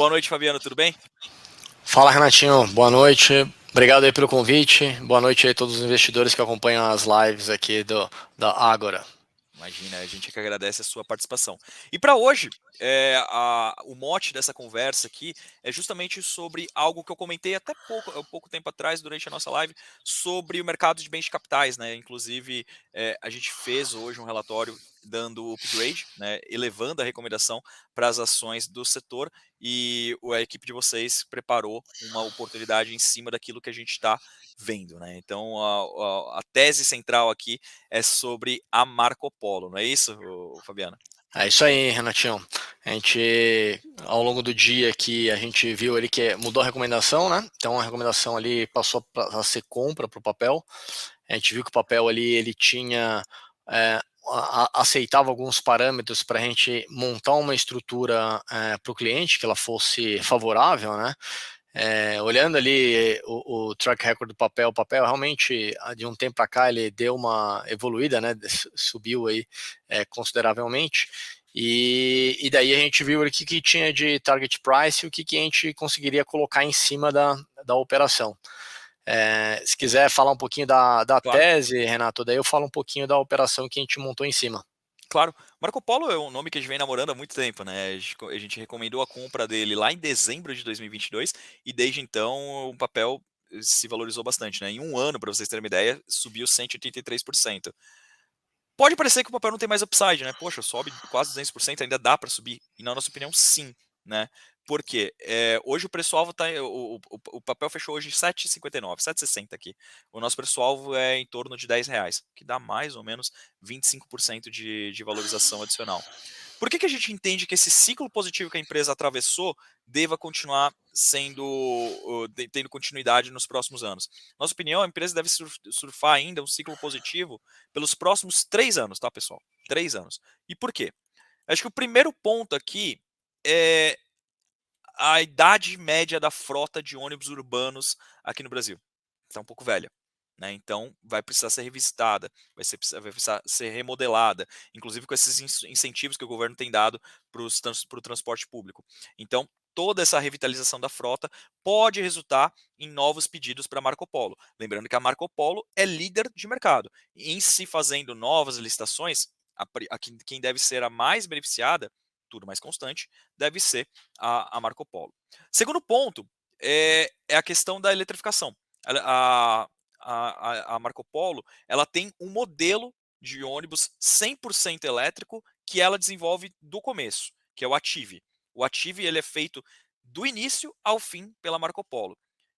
Boa noite, Fabiano, tudo bem? Fala, Renatinho, boa noite. Obrigado aí pelo convite. Boa noite aí a todos os investidores que acompanham as lives aqui da Ágora. Imagina, a gente que agradece a sua participação. E para hoje, o mote dessa conversa aqui é justamente sobre algo que eu comentei até pouco tempo atrás, durante a nossa live, sobre o mercado de bens de capitais, né? Inclusive, a gente fez hoje um relatório dando upgrade, né? Elevando a recomendação para as ações do setor, e a equipe de vocês preparou uma oportunidade em cima daquilo que a gente está vendo, né? Então, a tese central aqui é sobre a Marco Polo, não é isso, Fabiano? É isso aí, Renatinho. A gente, ao longo do dia aqui, a gente viu ali que mudou a recomendação, né? Então a recomendação ali passou a ser compra para o papel. A gente viu que o papel ali ele tinha aceitava alguns parâmetros para a gente montar uma estrutura para o cliente que ela fosse favorável, né? Olhando ali o track record do papel, o papel realmente de um tempo para cá ele deu uma evoluída, né? Subiu aí consideravelmente. E daí a gente viu o que tinha de target price e o que a gente conseguiria colocar em cima da operação. Se quiser falar um pouquinho da Claro, tese, Renato, daí eu falo um pouquinho da operação que a gente montou em cima. claro. Marco Polo é um nome que a gente vem namorando há muito tempo, né? A gente recomendou a compra dele lá em dezembro de 2022 e desde então o papel se valorizou bastante, né? Em um ano, para vocês terem uma ideia, subiu 183%. Pode parecer que o papel não tem mais upside, né? Poxa, sobe quase 200%, ainda dá para subir. E na nossa opinião, sim, né? Por quê? Hoje o preço-alvo tá. O papel fechou hoje em 7,59, 7,60 aqui. O nosso preço-alvo é em torno de R$ 10, que dá mais ou menos 25% de valorização adicional. Por que a gente entende que esse ciclo positivo que a empresa atravessou deva continuar tendo continuidade nos próximos anos? Nossa opinião, a empresa deve surfar ainda um ciclo positivo pelos próximos 3 anos, tá, pessoal? 3 anos. E por quê? Acho que o primeiro ponto aqui é a idade média da frota de ônibus urbanos aqui no Brasil. Está um pouco velha. Né? Então, vai precisar ser revisitada, vai precisar ser remodelada, inclusive com esses incentivos que o governo tem dado para o transporte público. Então, toda essa revitalização da frota pode resultar em novos pedidos para a Marco Polo. Lembrando que a Marco Polo é líder de mercado. E em se fazendo novas licitações, quem deve ser a mais beneficiada, tudo mais constante, deve ser a Marco Polo. Segundo ponto é a questão da eletrificação. A, a Marco Polo ela tem um modelo de ônibus 100% elétrico que ela desenvolve do começo, que é o Ative. O Ative ele é feito do início ao fim pela Marco Polo.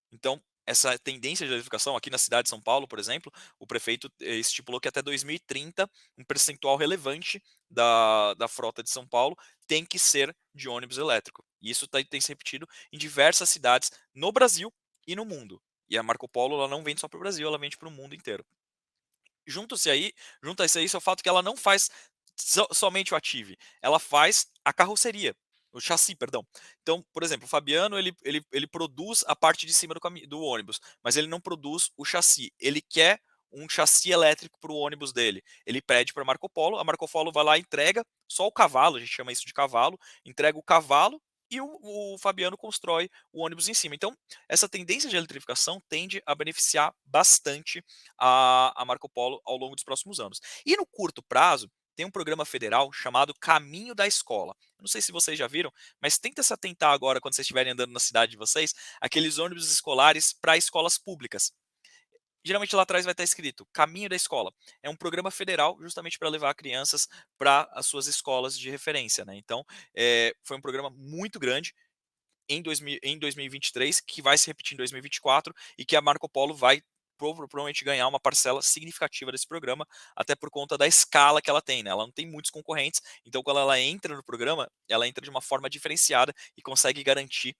Então, essa tendência de eletrificação aqui na cidade de São Paulo, por exemplo, o prefeito estipulou que até 2030 um percentual relevante da frota de São Paulo tem que ser de ônibus elétrico. E isso tem se repetido em diversas cidades no Brasil e no mundo. E a Marco Polo ela não vende só para o Brasil, ela vende para o mundo inteiro. Junto-se aí, junta-se a isso é o fato que ela não faz somente o Ative, ela faz a carroceria, o chassi, perdão. Então, por exemplo, o Fabiano ele produz a parte de cima do ônibus, mas ele não produz o chassi. Ele quer um chassi elétrico para o ônibus dele. Ele pede para a Marco Polo vai lá e entrega só o cavalo, a gente chama isso de cavalo, entrega o cavalo e o Fabiano constrói o ônibus em cima. Então, essa tendência de eletrificação tende a beneficiar bastante a Marco Polo ao longo dos próximos anos. E no curto prazo, tem um programa federal chamado Caminho da Escola. Eu não sei se vocês já viram, mas tenta se atentar agora, quando vocês estiverem andando na cidade de vocês, aqueles ônibus escolares para escolas públicas. Geralmente lá atrás vai estar escrito Caminho da Escola. É um programa federal justamente para levar crianças para as suas escolas de referência. Né? Então, foi um programa muito grande em 2023, que vai se repetir em 2024 e que a Marco Polo vai provavelmente ganhar uma parcela significativa desse programa, até por conta da escala que ela tem. Né? Ela não tem muitos concorrentes, então quando ela entra no programa, ela entra de uma forma diferenciada e consegue garantir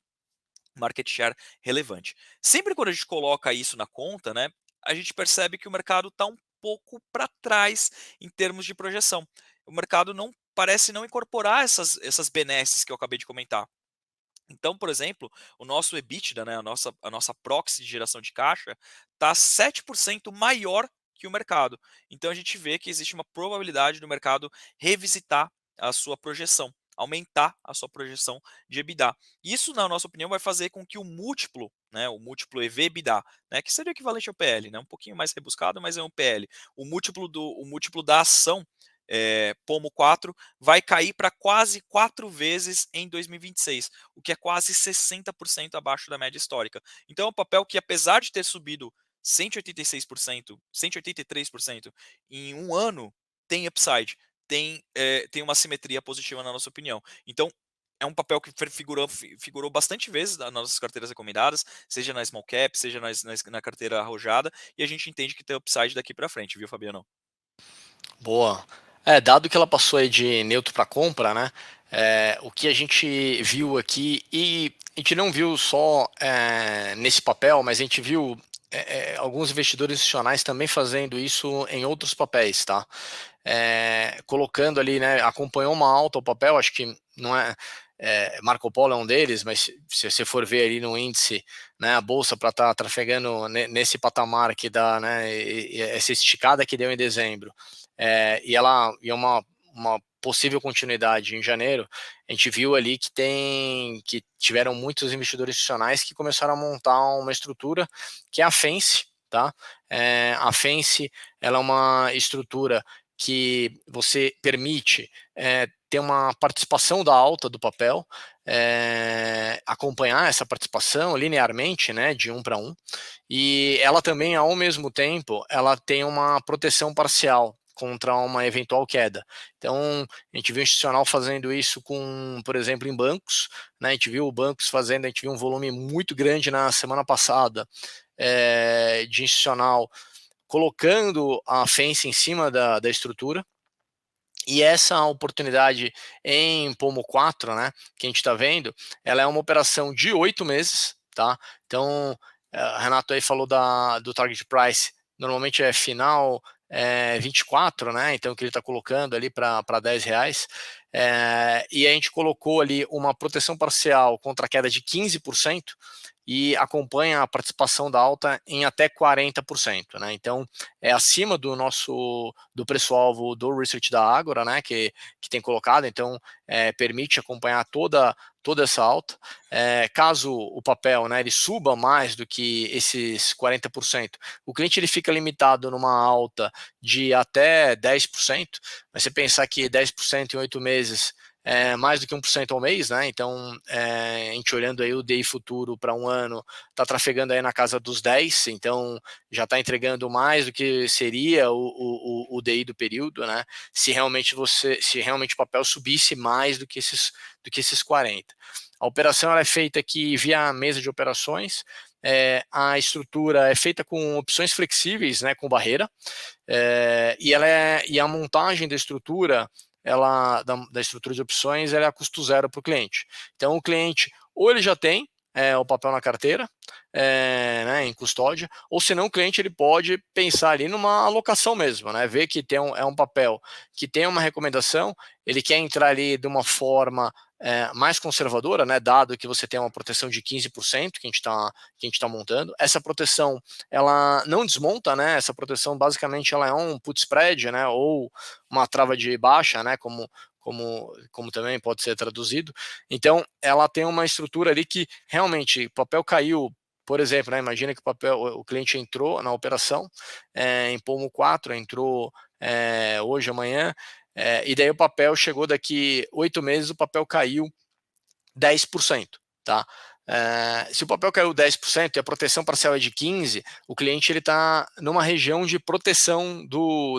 market share relevante. Sempre quando a gente coloca isso na conta, né, a gente percebe que o mercado está um pouco para trás em termos de projeção. O mercado não parece não incorporar essas benesses que eu acabei de comentar. Então, por exemplo, o nosso EBITDA, né, a nossa proxy de geração de caixa, está 7% maior que o mercado. Então, a gente vê que existe uma probabilidade do mercado revisitar a sua projeção. aumentar a sua projeção de EBITDA. Isso, na nossa opinião, vai fazer com que o múltiplo, né, o múltiplo EV/EBITDA, né, que seria o equivalente ao PL, né, um pouquinho mais rebuscado, mas é um PL. O múltiplo da ação Pomo 4 vai cair para quase 4 vezes em 2026, o que é quase 60% abaixo da média histórica. Então é um papel que, apesar de ter subido 186%, 183% em um ano, tem upside, tem uma simetria positiva na nossa opinião. Então, é um papel que figurou bastante vezes nas nossas carteiras recomendadas, seja na small cap, seja na carteira arrojada, e a gente entende que tem upside daqui para frente, viu, Fabiano? Boa. Dado que ela passou aí de neutro para compra, né? O que a gente viu aqui, e a gente não viu só nesse papel, mas a gente viu alguns investidores institucionais também fazendo isso em outros papéis, tá? Colocando ali, né? Acompanhou uma alta o papel, acho que não Marco Polo é um deles, mas se você for ver ali no índice, né, a bolsa para estar trafegando nesse patamar que dá, né, essa esticada que deu em dezembro, e ela e uma possível continuidade em janeiro, a gente viu ali que tiveram muitos investidores institucionais que começaram a montar uma estrutura que é a Fence, tá? A Fence, ela é uma estrutura que você permite ter uma participação da alta do papel, acompanhar essa participação linearmente, né, de 1 para 1, e ela também, ao mesmo tempo, ela tem uma proteção parcial contra uma eventual queda. Então, a gente viu institucional fazendo isso com, por exemplo, em bancos, né, a gente viu bancos fazendo, a gente viu um volume muito grande na semana passada de institucional colocando a Fence em cima da estrutura, e essa oportunidade em Pomo 4, né, que a gente está vendo, ela é uma operação de 8 meses, tá? Então, Renato aí falou do target price, normalmente é final 24, né? Então, que ele está colocando ali para R$ 10. E a gente colocou ali uma proteção parcial contra a queda de 15% e acompanha a participação da alta em até 40%, né? Então, é acima do preço-alvo do research da Ágora, né, que tem colocado, então permite acompanhar toda essa alta. Caso o papel, né, ele suba mais do que esses 40%, o cliente ele fica limitado numa alta de até 10%, mas você pensar que 10% em 8 meses mais do que 1% ao mês, né? Então, a gente olhando aí o DI futuro para um ano, está trafegando aí na casa dos 10, então já está entregando mais do que seria o DI do período, né? Se realmente o papel subisse mais do que esses 40. A operação ela é feita aqui via mesa de operações. A estrutura é feita com opções flexíveis, né, com barreira, e a montagem da estrutura da estrutura de opções ela é a custo zero para o cliente. Então o cliente ou ele já tem o papel na carteira, né, em custódia, ou senão o cliente ele pode pensar ali numa alocação mesmo, né, ver que é um papel que tem uma recomendação, ele quer entrar ali de uma forma mais conservadora, né, dado que você tem uma proteção de 15% que a gente está montando. Essa proteção ela não desmonta, né, essa proteção basicamente ela é um put spread, né, ou uma trava de baixa, né, como também pode ser traduzido. Então, ela tem uma estrutura ali que realmente o papel caiu, por exemplo, né, imagina que o cliente entrou na operação em Pomo 4, entrou hoje, amanhã, e daí o papel chegou daqui 8 meses, o papel caiu 10%, tá? Se o papel caiu 10% e a proteção parcial é de 15%, o cliente está numa região de proteção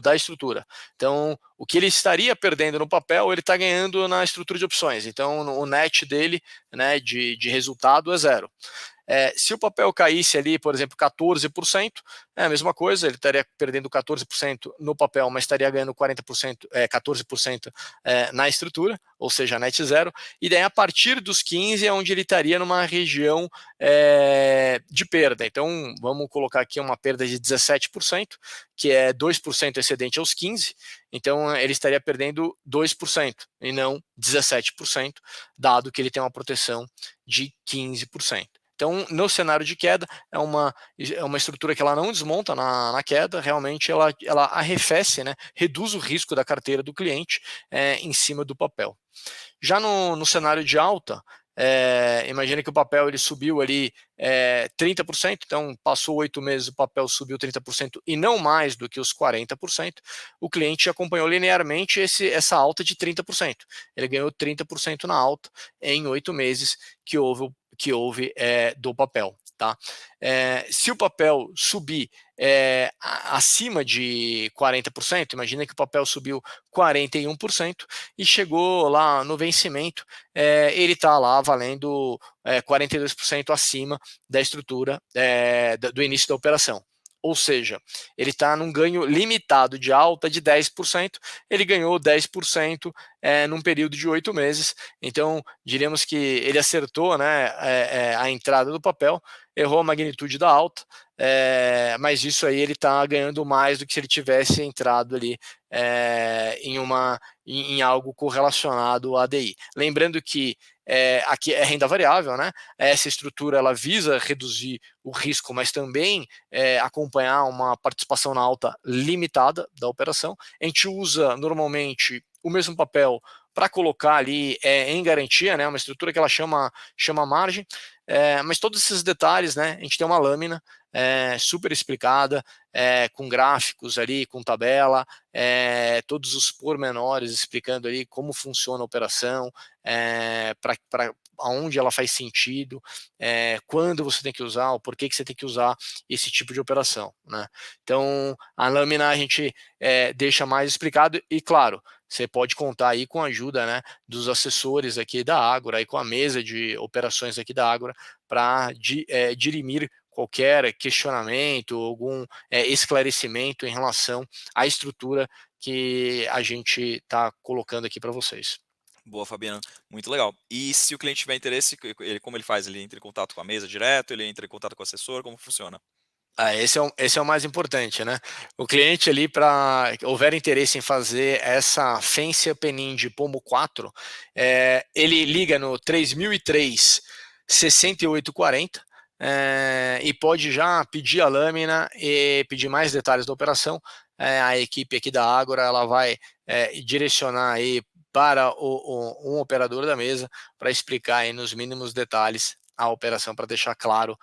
da estrutura. Então, o que ele estaria perdendo no papel, ele está ganhando na estrutura de opções. Então, o net dele, né, de resultado é zero. Se o papel caísse ali, por exemplo, 14%, é a mesma coisa, ele estaria perdendo 14% no papel, mas estaria ganhando 14% na estrutura, ou seja, net zero, e daí a partir dos 15 é onde ele estaria numa região de perda. Então, vamos colocar aqui uma perda de 17%, que é 2% excedente aos 15, então ele estaria perdendo 2% e não 17%, dado que ele tem uma proteção de 15%. Então, no cenário de queda, é uma estrutura que ela não desmonta na queda, realmente ela arrefece, né, reduz o risco da carteira do cliente em cima do papel. Já no cenário de alta, imagina que o papel ele subiu ali 30%, então passou 8 meses, o papel subiu 30% e não mais do que os 40%, o cliente acompanhou linearmente essa alta de 30%. Ele ganhou 30% na alta em 8 meses que houve do papel. Tá? Se o papel subir acima de 40%, imagina que o papel subiu 41% e chegou lá no vencimento, ele está lá valendo 42% acima da estrutura do início da operação. Ou seja, ele está num ganho limitado de alta de 10%, ele ganhou 10% num período de 8 meses, então diríamos que ele acertou, né, a entrada do papel, errou a magnitude da alta, mas isso aí ele está ganhando mais do que se ele tivesse entrado ali em algo correlacionado à DI. Lembrando que aqui é renda variável, né? Essa estrutura ela visa reduzir o risco, mas também acompanhar uma participação na alta limitada da operação. A gente usa normalmente o mesmo papel para colocar ali em garantia, né? Uma estrutura que ela chama margem, mas todos esses detalhes, né? A gente tem uma lâmina super explicada, com gráficos ali, com tabela, todos os pormenores explicando ali como funciona a operação, para aonde ela faz sentido, quando você tem que usar, o porquê que você tem que usar esse tipo de operação, né? Então, a lâmina a gente deixa mais explicado e, claro, você pode contar aí com a ajuda, né, dos assessores aqui da Ágora, e com a mesa de operações aqui da Ágora, para dirimir qualquer questionamento, algum esclarecimento em relação à estrutura que a gente está colocando aqui para vocês. Boa, Fabiano, muito legal. E se o cliente tiver interesse, como ele faz? Ele entra em contato com a mesa direto, ele entra em contato com o assessor, como funciona? Esse é o mais importante, né? O cliente ali, para houver interesse em fazer essa fence opening de Pomo 4, ele liga no 3003 6840 e pode já pedir a lâmina e pedir mais detalhes da operação. A equipe aqui da Ágora ela vai direcionar aí para um operador da mesa para explicar aí nos mínimos detalhes a operação, para deixar claro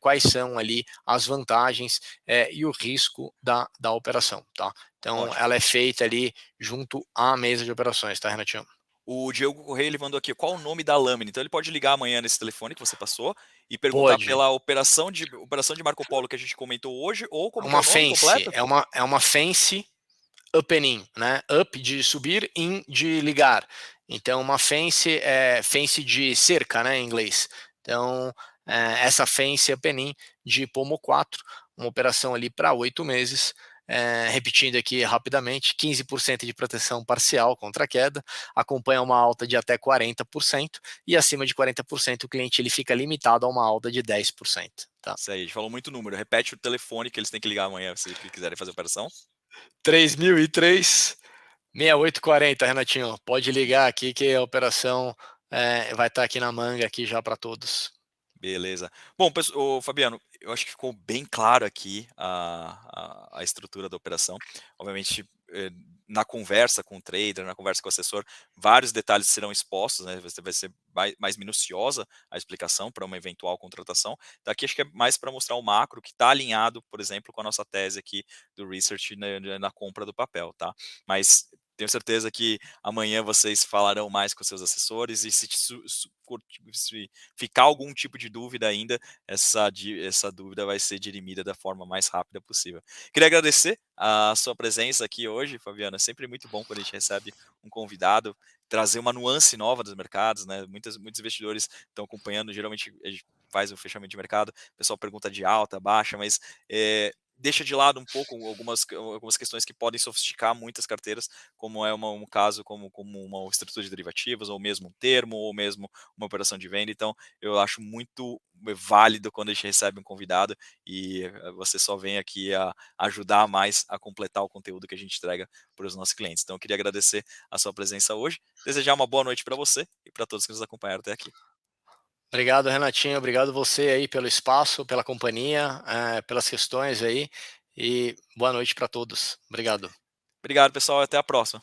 quais são ali as vantagens e o risco da operação, tá? Então, Ótimo. ela é feita ali junto à mesa de operações, tá, Renatinho? O Diego Correia ele mandou aqui qual o nome da lâmina. Então ele pode ligar amanhã nesse telefone que você passou e perguntar Pode. pela operação de Marco Polo que a gente comentou hoje, ou como que é Uma o nome fence, completo? é uma fence opening, né? Up de subir, in de ligar. Então, uma fence é fence de cerca, né, em inglês. Então, essa fence opening de Pomo 4, uma operação ali para 8 meses. Repetindo aqui rapidamente, 15% de proteção parcial contra a queda, acompanha uma alta de até 40%, e acima de 40% o cliente ele fica limitado a uma alta de 10%. Tá? Isso aí, a gente falou muito número. Repete o telefone que eles têm que ligar amanhã se quiserem fazer a operação. 3003 6840, Renatinho. Pode ligar aqui que a operação vai estar aqui na manga aqui já para todos. Beleza. Bom, Fabiano, eu acho que ficou bem claro aqui a estrutura da operação. Obviamente, na conversa com o trader, na conversa com o assessor, vários detalhes serão expostos, né? Vai ser mais minuciosa a explicação para uma eventual contratação. Daqui acho que é mais para mostrar o macro que está alinhado, por exemplo, com a nossa tese aqui do research na compra do papel, tá? Mas tenho certeza que amanhã vocês falarão mais com seus assessores e se ficar algum tipo de dúvida ainda, essa dúvida vai ser dirimida da forma mais rápida possível. Queria agradecer a sua presença aqui hoje, Fabiana. É sempre muito bom quando a gente recebe um convidado, trazer uma nuance nova dos mercados, né? Muitos investidores estão acompanhando, geralmente a gente faz o fechamento de mercado, o pessoal pergunta de alta, baixa, mas deixa de lado um pouco algumas questões que podem sofisticar muitas carteiras, como é um caso como uma estrutura de derivativos, ou mesmo um termo, ou mesmo uma operação de venda. Então, eu acho muito válido quando a gente recebe um convidado e você só vem aqui a ajudar mais a completar o conteúdo que a gente entrega para os nossos clientes. Então, eu queria agradecer a sua presença hoje, desejar uma boa noite para você e para todos que nos acompanharam até aqui. Obrigado, Renatinho. Obrigado você aí pelo espaço, pela companhia, pelas questões aí. E boa noite para todos. Obrigado. Obrigado, pessoal, até a próxima.